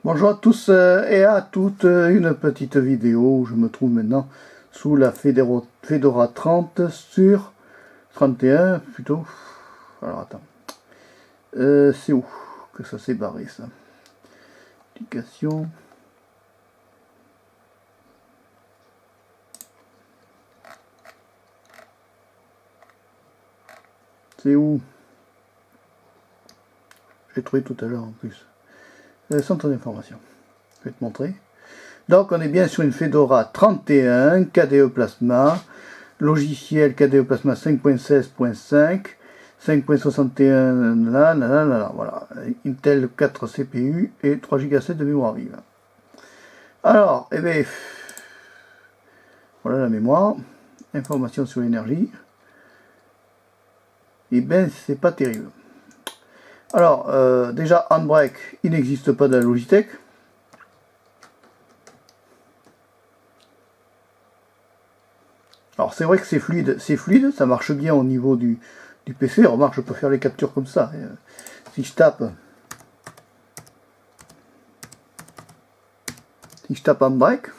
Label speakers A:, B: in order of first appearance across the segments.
A: Bonjour à tous et à toutes, une petite vidéo où je me trouve maintenant sous la Fedora 30 sur 31 plutôt. Alors attends, c'est où que ça s'est barré ça? Application. C'est où? J'ai trouvé tout à l'heure en plus. Centre d'information. Je vais te montrer. Donc on est bien sur une Fedora 31, KDE Plasma, logiciel KDE Plasma 5.16.5, 5.61, là, voilà. Intel 4 CPU et 3 Go de mémoire vive. Alors, eh bien, voilà la mémoire. Information sur l'énergie. Eh bien, c'est pas terrible. Alors, déjà, Handbrake, il n'existe pas dans la Logitech. Alors, c'est vrai que c'est fluide, ça marche bien au niveau du PC. Remarque, je peux faire les captures comme ça. Si je tape Handbrake,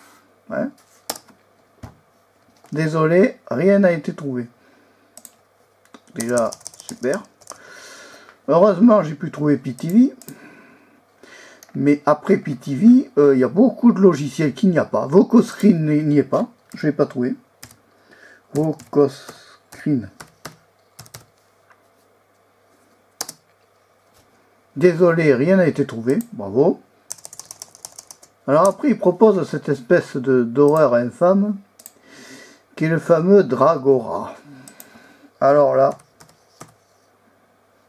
A: ouais. Désolé, rien n'a été trouvé. Déjà, super. Heureusement, j'ai pu trouver PTV. Mais après PTV, il y a beaucoup de logiciels qu'il n'y a pas. VocoScreen n'y est pas. Je ne l'ai pas trouvé. VocoScreen. Désolé, rien n'a été trouvé. Bravo. Alors après, il propose cette espèce d'horreur infâme qui est le fameux Dragora. Alors là,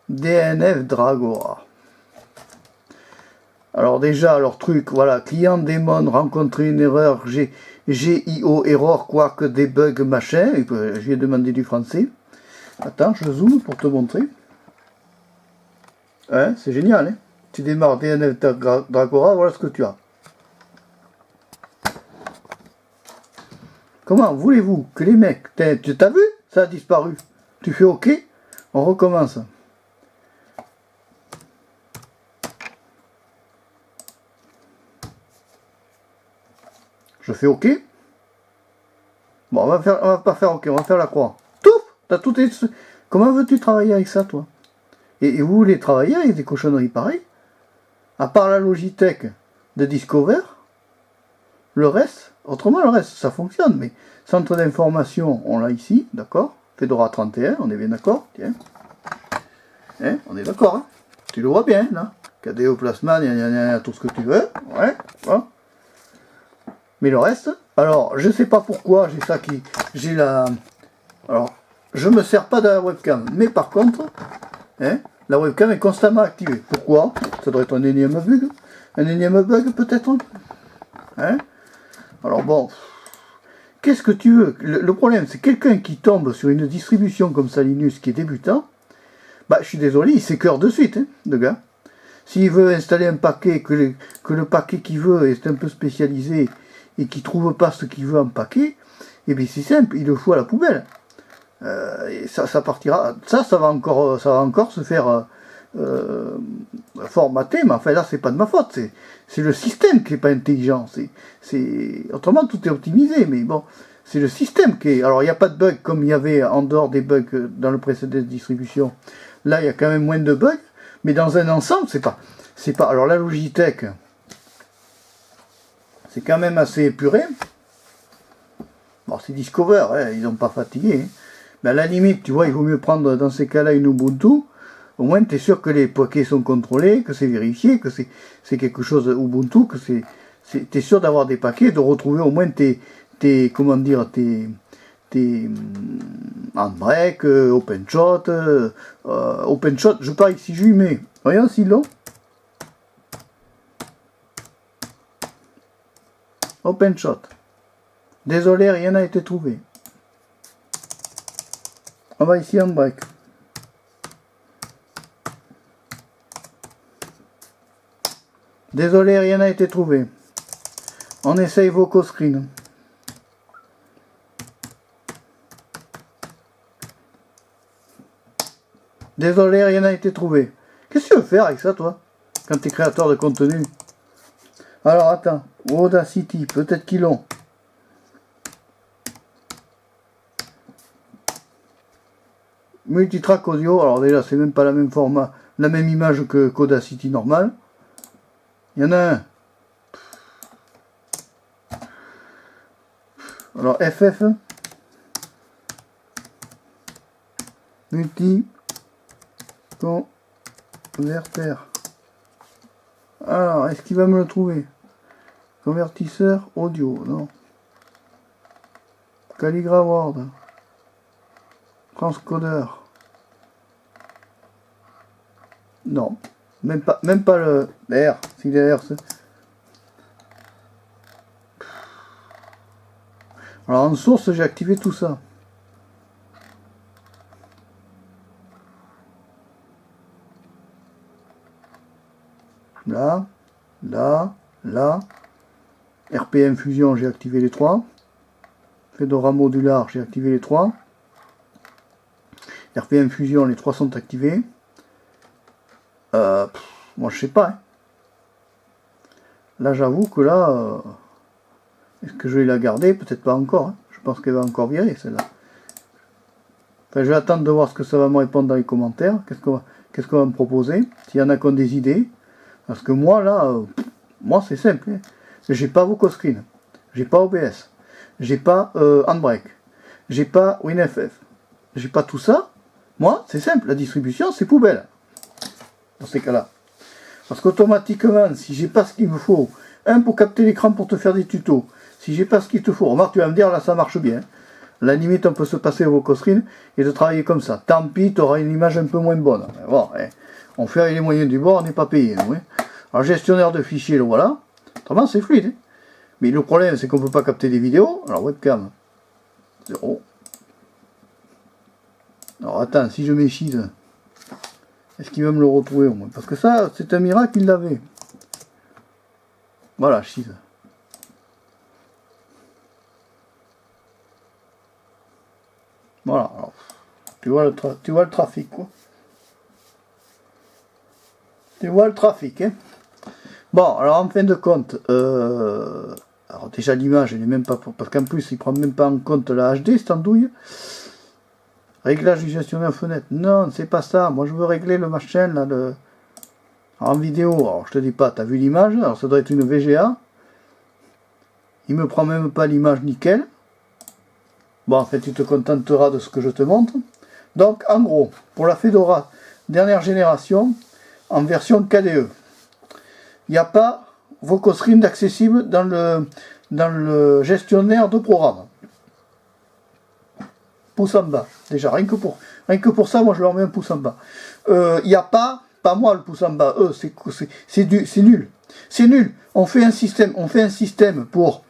A: DNF Dragora. Alors déjà, leur truc, voilà, client démon rencontrer une erreur, GIO error, quoi que des bugs, machin, j'ai demandé du français. Attends, je zoome pour te montrer. Hein, c'est génial, hein. Tu démarres DNF Dragora, voilà ce que tu as. Comment voulez-vous que les mecs... Tu t'as vu? Ça a disparu. Tu fais OK, on recommence. Je fais OK. Bon, on va pas faire OK, on va faire la croix. Touf! T'as tout été... Comment veux-tu travailler avec ça, toi? Et vous voulez travailler avec des cochonneries pareilles? À part la Logitech de Discover, le reste, autrement le reste, ça fonctionne, mais centre d'information, on l'a ici, d'accord? Fedora 31, on est bien d'accord? Tiens. Hein, on est d'accord, hein? Tu le vois bien, là? KDE Plasma, tout ce que tu veux. Ouais, voilà. Mais le reste, alors, je sais pas pourquoi, j'ai ça qui... J'ai la... Alors, je me sers pas de la webcam, mais par contre, hein, la webcam est constamment activée. Pourquoi? Ça doit être un énième bug. Un énième bug, peut-être? Hein? Alors bon, qu'est-ce que tu veux? Le problème, c'est quelqu'un qui tombe sur une distribution comme ça, Linux, qui est débutant, bah, je suis désolé, il s'écœure de suite, hein, le gars. S'il veut installer un paquet, que le paquet qu'il veut est un peu spécialisé et qu'il ne trouve pas ce qu'il veut en paquet, et bien c'est simple, il le fout à la poubelle. Et ça partira, ça va encore se faire formater, mais enfin là c'est pas de ma faute, c'est le système qui est pas intelligent. Autrement tout est optimisé, mais bon, c'est le système qui est. Alors il n'y a pas de bugs comme il y avait en dehors des bugs dans le précédent distribution. Là il y a quand même moins de bugs, mais dans un ensemble c'est pas. Alors la Logitech, c'est quand même assez épuré. Bon, c'est Discover, hein, ils n'ont pas fatigué. Hein. Mais à la limite, tu vois, il vaut mieux prendre dans ces cas-là une Ubuntu. Au moins, tu es sûr que les paquets sont contrôlés, que c'est vérifié, que c'est quelque chose Ubuntu, que tu es sûr d'avoir des paquets, de retrouver au moins tes Handbrake, OpenShot, OpenShot, je pars ici, je lui mets, voyons si long. OpenShot. Désolé, rien n'a été trouvé. On va ici Handbrake. Désolé, rien n'a été trouvé. On essaye VocoScreen. Désolé, rien n'a été trouvé. Qu'est-ce que tu veux faire avec ça, toi? Quand tu es créateur de contenu? Alors attends, Audacity, peut-être qu'ils l'ont. Multitrack audio, alors déjà c'est même pas la même format, la même image que qu'Audacity normal. Il y en a un. Alors FF. Multi converter. Alors, est-ce qu'il va me le trouver? Convertisseur audio, non. Calligra Word. Transcodeur. Non. Même pas le R. Si le R, alors en source, j'ai activé tout ça. Là, là, là. RPM Fusion, j'ai activé les 3. Fedora Modular, j'ai activé les 3. RPM Fusion, les 3 sont activés. Moi, je sais pas. Hein. Là, j'avoue que là, est-ce que je vais la garder? Peut-être pas encore. Hein. Je pense qu'elle va encore virer, celle-là. Enfin, je vais attendre de voir ce que ça va me répondre dans les commentaires. Qu'est-ce qu'on va me proposer? S'il y en a qui ont des idées. Parce que moi, là, moi, c'est simple. Hein. J'ai pas VocoScreen. J'ai pas OBS. J'ai pas Handbrake. J'ai pas WinFF. J'ai pas tout ça. Moi, c'est simple. La distribution, c'est poubelle. Dans ces cas-là. Parce qu'automatiquement, si j'ai pas ce qu'il me faut, pour capter l'écran pour te faire des tutos, si j'ai pas ce qu'il te faut, remarque, tu vas me dire, là, ça marche bien. À la limite, on peut se passer au VocoScreen et de travailler comme ça. Tant pis, tu auras une image un peu moins bonne. Bon, hein, on fait avec les moyens du bord, on n'est pas payé. Oui. Alors, gestionnaire de fichiers, le voilà. Autrement, c'est fluide. Hein. Mais le problème, c'est qu'on ne peut pas capter des vidéos. Alors, webcam, 0. Alors, attends, si je mets Cheese, est-ce qu'il va me le retrouver au moins? Parce que ça, c'est un miracle qu'il l'avait. Voilà, Cheese. Voilà, alors, tu vois le trafic, quoi. Tu vois le trafic, hein. Bon, alors en fin de compte, alors déjà l'image, elle n'est même pas, parce qu'en plus, il prend même pas en compte la HD, cette andouille. Réglage du gestionnaire fenêtre, non, c'est pas ça. Moi, je veux régler le machin, là, en vidéo. Alors, je te dis pas, t'as vu l'image? Alors, ça doit être une VGA. Il me prend même pas l'image nickel. Bon, en fait, tu te contenteras de ce que je te montre. Donc, en gros, pour la Fedora dernière génération, en version KDE, il n'y a pas VocoScreen accessible dans le gestionnaire de programme. Pouce en bas, déjà, rien que pour ça, moi je leur mets un pouce en bas. Il n'y a pas moi le pouce en bas, c'est nul. C'est nul. On fait un système pour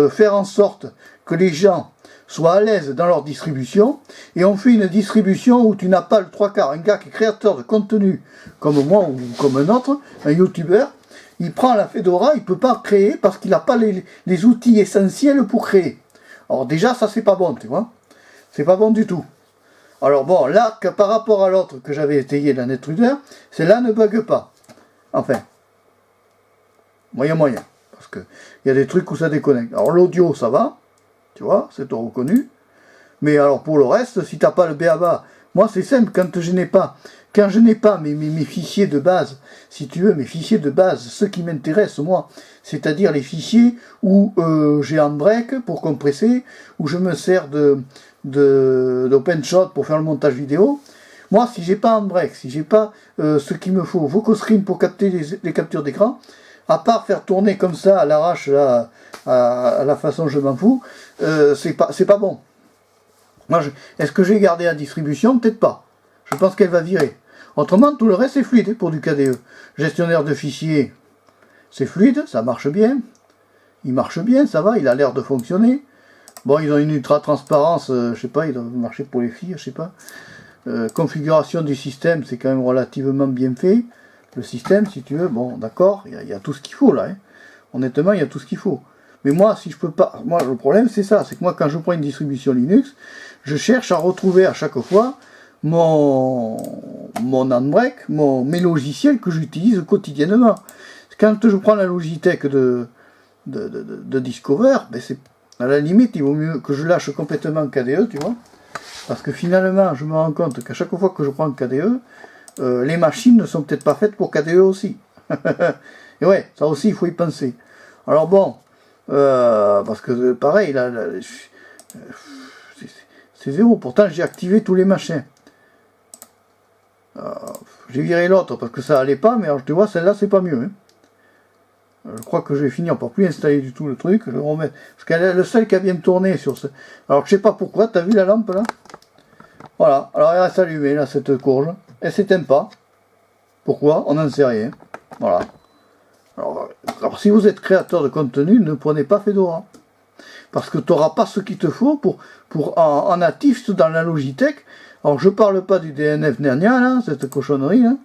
A: faire en sorte que les gens soient à l'aise dans leur distribution, et on fait une distribution où tu n'as pas le 3/4, un gars qui est créateur de contenu, comme moi ou comme un autre, un youtubeur, il prend la Fedora, il ne peut pas créer parce qu'il n'a pas les outils essentiels pour créer. Alors déjà, ça c'est pas bon, tu vois. C'est pas bon du tout. Alors bon, là, par rapport à l'autre que j'avais essayé, la Netruder, celle-là ne bug pas. Enfin, moyen. Parce qu'il y a des trucs où ça déconnecte. Alors l'audio, ça va. Tu vois, c'est tout reconnu. Mais alors pour le reste, si tu n'as pas le BABA, moi c'est simple, quand je n'ai pas mes fichiers de base, si tu veux, mes fichiers de base, ceux qui m'intéressent moi, c'est-à-dire les fichiers où j'ai Handbrake pour compresser, où je me sers d'OpenShot pour faire le montage vidéo. Moi, si j'ai pas Handbrake, si j'ai pas ce qu'il me faut, VocoScreen pour capter les captures d'écran, à part faire tourner comme ça à l'arrache, là, à la façon je m'en fous, c'est pas bon. Moi, est-ce que j'ai gardé la distribution? Peut-être pas. Je pense qu'elle va virer. Autrement, tout le reste est fluide pour du KDE. Gestionnaire de fichiers, c'est fluide, ça marche bien. Il marche bien, ça va, il a l'air de fonctionner. Bon, ils ont une ultra transparence, je sais pas, il doit marcher pour les filles, je sais pas. Configuration du système, c'est quand même relativement bien fait. Le système, si tu veux, bon, d'accord, il y a tout ce qu'il faut là. Hein. Honnêtement, il y a tout ce qu'il faut. Mais moi, si je peux pas... Moi, le problème, c'est ça. C'est que moi, quand je prends une distribution Linux, je cherche à retrouver à chaque fois mon Handbrake, mes logiciels que j'utilise quotidiennement. quand je prends la Logitech de Discover, ben c'est à la limite, il vaut mieux que je lâche complètement KDE, tu vois. Parce que finalement, je me rends compte qu'à chaque fois que je prends KDE, les machines ne sont peut-être pas faites pour KDE aussi. Et ouais, ça aussi, il faut y penser. Alors bon, parce que pareil, là c'est zéro. Pourtant, j'ai activé tous les machins. J'ai viré l'autre parce que ça allait pas, mais alors, tu vois, celle-là, c'est pas mieux. Hein. Je crois que je vais finir par plus installer du tout le truc. Je vais remettre. Parce qu'elle est le seul qui a bien tourné sur ce. Alors, je sais pas pourquoi, t'as vu la lampe là? Voilà, alors elle reste allumée là, cette courge. Elle s'éteint pas. Pourquoi? On n'en sait rien. Voilà. Alors, si vous êtes créateur de contenu, ne prenez pas Fedora. Parce que tu n'auras pas ce qu'il te faut pour en natif dans la Logitech. Alors je parle pas du DNF dernier là, cette cochonnerie là.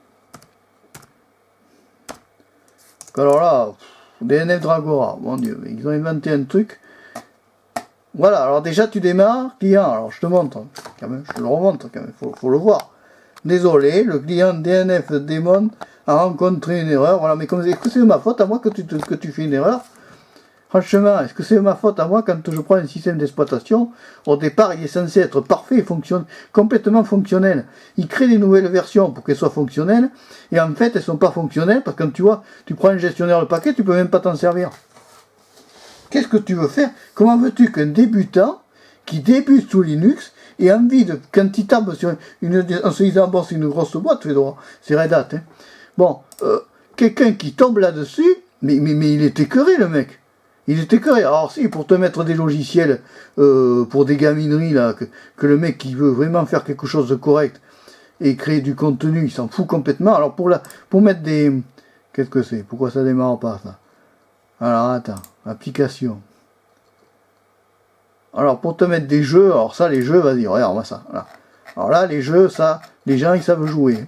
A: Alors là, DNF Dragora, mon dieu, ils ont inventé un truc. Voilà, alors déjà tu démarres, client, alors je te montre, quand même, je te le remonte quand même, faut le voir. Désolé, le client DNF Daemon a rencontré une erreur, voilà, mais est-ce que c'est de ma faute à moi que tu fais une erreur? Franchement, est-ce que c'est ma faute à moi quand je prends un système d'exploitation? Au départ, il est censé être parfait et complètement fonctionnel. Il crée des nouvelles versions pour qu'elles soient fonctionnelles, et en fait, elles ne sont pas fonctionnelles, parce que quand tu vois, tu prends un gestionnaire de paquet, tu ne peux même pas t'en servir. Qu'est-ce que tu veux faire? Comment veux-tu qu'un débutant, qui débute sous Linux, ait envie de, quand il tape sur en se disant, bon, c'est une grosse boîte, Fedora, c'est Red Hat, hein. Bon, quelqu'un qui tombe là-dessus, mais il est écœuré, le mec. Il est écœuré. Alors si, pour te mettre des logiciels pour des gamineries, là, que le mec qui veut vraiment faire quelque chose de correct et créer du contenu, il s'en fout complètement. Alors pour mettre des... Qu'est-ce que c'est? Pourquoi ça démarre pas, ça? Alors attends, application. Alors pour te mettre des jeux, alors ça, les jeux, vas-y, regarde-moi ça. Voilà. Alors là, les jeux, ça, les gens, ils savent jouer.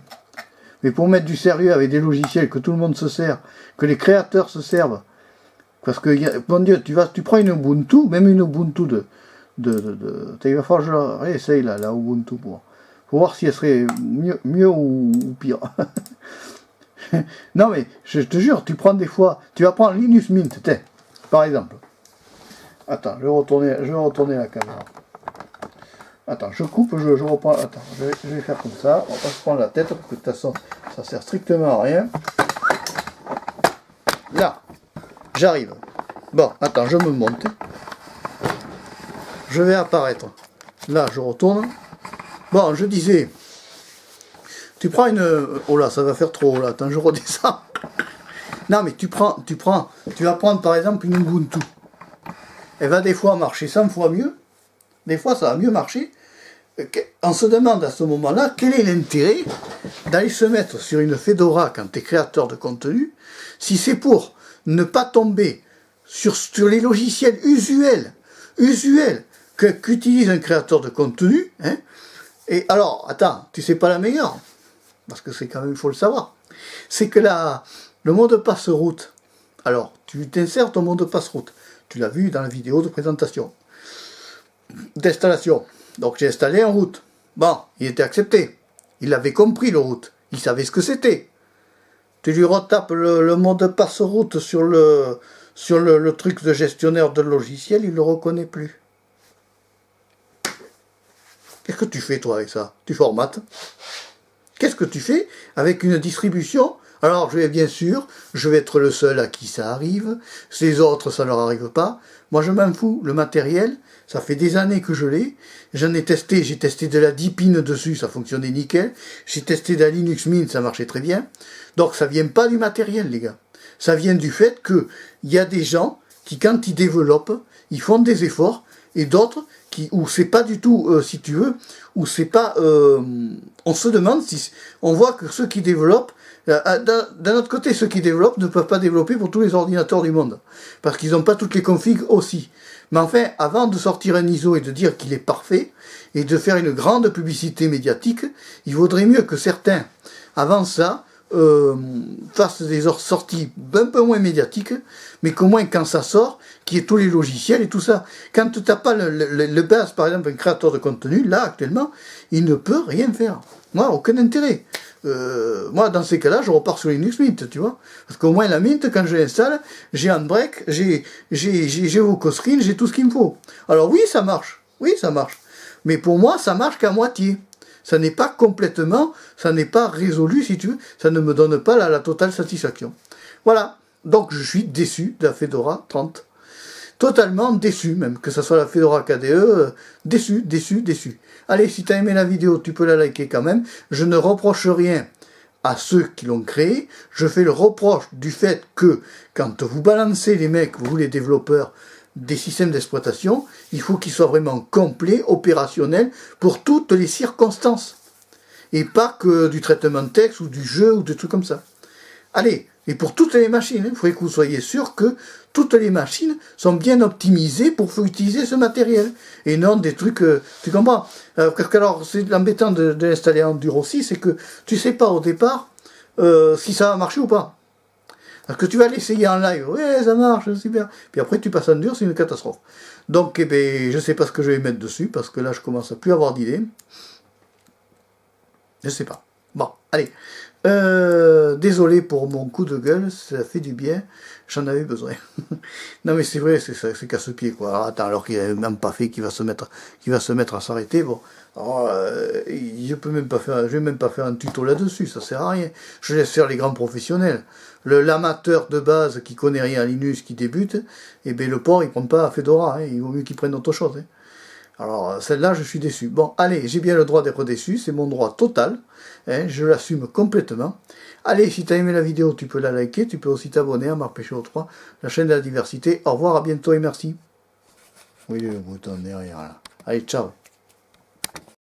A: Mais pour mettre du sérieux avec des logiciels que tout le monde se sert, que les créateurs se servent, parce que, mon Dieu, tu prends une Ubuntu, même une Ubuntu il va falloir que je la réessaye, la Ubuntu, pour voir si elle serait mieux ou pire. Non, mais, je te jure, tu prends des fois, tu vas prendre Linux Mint, par exemple. Attends, je vais retourner la caméra. Attends, je coupe, je reprends, attends, je vais faire comme ça, on va pas se prendre la tête, parce que de toute façon, ça sert strictement à rien. Là. J'arrive. Bon, attends, je me monte. Je vais apparaître. Là, je retourne. Bon, je disais, tu prends une... Oh là, ça va faire trop haut là. Attends, je redescends. Non, mais tu vas prendre par exemple une Ubuntu. Elle va des fois marcher 100 fois mieux. Des fois, ça va mieux marcher. On se demande à ce moment-là, quel est l'intérêt d'aller se mettre sur une Fedora quand tu es créateur de contenu, si c'est pour ne pas tomber sur les logiciels usuels qu'utilise un créateur de contenu, hein. Et alors, attends, tu sais pas la meilleure, parce que c'est quand même, il faut le savoir, c'est que le mot de passe route, alors, tu t'insères ton mot de passe route, tu l'as vu dans la vidéo de présentation, d'installation, donc j'ai installé un route, bon, il était accepté, il avait compris le route, il savait ce que c'était. Tu lui retapes le mot de passe route sur le truc de gestionnaire de logiciel, il ne le reconnaît plus. Qu'est-ce que tu fais toi avec ça? Tu formates. Qu'est-ce que tu fais avec une distribution? Alors bien sûr, je vais être le seul à qui ça arrive, les autres ça leur arrive pas. Moi je m'en fous, le matériel, ça fait des années que je l'ai, j'ai testé de la Deepin dessus, ça fonctionnait nickel, j'ai testé de la Linux Mint, ça marchait très bien. Donc ça vient pas du matériel les gars, ça vient du fait que il y a des gens qui quand ils développent, ils font des efforts, et d'autres où c'est pas du tout, si tu veux, où c'est pas, on se demande si, on voit que ceux qui développent, d'un autre côté, ceux qui développent ne peuvent pas développer pour tous les ordinateurs du monde, parce qu'ils n'ont pas toutes les configs aussi. Mais enfin, avant de sortir un ISO et de dire qu'il est parfait, et de faire une grande publicité médiatique, il vaudrait mieux que certains, avant ça, fasse des sorties un peu moins médiatiques, mais qu'au moins quand ça sort, qu'il y ait tous les logiciels et tout ça. Quand tu n'as pas le base, par exemple, un créateur de contenu, là, actuellement, il ne peut rien faire. Moi, aucun intérêt. Moi, dans ces cas-là, je repars sur Linux Mint, tu vois. Parce qu'au moins, la Mint, quand je l'installe, j'ai Handbrake, j'ai Vocoscreen, j'ai tout ce qu'il me faut. Alors oui, ça marche. Oui, ça marche. Mais pour moi, ça marche qu'à moitié. Ça n'est pas complètement, ça n'est pas résolu, si tu veux. Ça ne me donne pas la totale satisfaction. Voilà. Donc, je suis déçu de la Fedora 30. Totalement déçu, même, que ce soit la Fedora KDE, déçu, déçu, déçu. Allez, si tu as aimé la vidéo, tu peux la liker quand même. Je ne reproche rien à ceux qui l'ont créé. Je fais le reproche du fait que, quand vous balancez les mecs, vous les développeurs, des systèmes d'exploitation, il faut qu'ils soient vraiment complets, opérationnels, pour toutes les circonstances. Et pas que du traitement de texte, ou du jeu, ou des trucs comme ça. Allez, et pour toutes les machines, il faudrait que vous soyez sûr que toutes les machines sont bien optimisées pour utiliser ce matériel. Et non des trucs, tu comprends? Parce que alors, c'est l'embêtant de l'installer en dur aussi, c'est que tu sais pas au départ si ça va marcher ou pas. Parce que tu vas l'essayer en live, ouais, ça marche, super. Puis après, tu passes en dur, c'est une catastrophe. Donc, eh ben, je sais pas ce que je vais mettre dessus, parce que là, je commence à plus avoir d'idées. Je sais pas. Bon, allez. Désolé pour mon coup de gueule, ça fait du bien, j'en avais besoin. Non mais c'est vrai, c'est casse-pied quoi. Alors, attends, alors qu'il n'a même pas fait, qu'il va se mettre à s'arrêter, bon. Alors, je vais même pas faire un tuto là-dessus, ça sert à rien. Je laisse faire les grands professionnels. L'amateur de base qui connaît rien à Linux, qui débute, et ben le port il prend pas à Fedora, hein, il vaut mieux qu'il prenne autre chose. Hein. Alors, celle-là, je suis déçu. Bon, allez, j'ai bien le droit d'être déçu, c'est mon droit total, hein, je l'assume complètement. Allez, si tu as aimé la vidéo, tu peux la liker, tu peux aussi t'abonner à Marc-Pécho 3, la chaîne de la diversité. Au revoir, à bientôt et merci. Oui, le bouton derrière, là. Allez, ciao.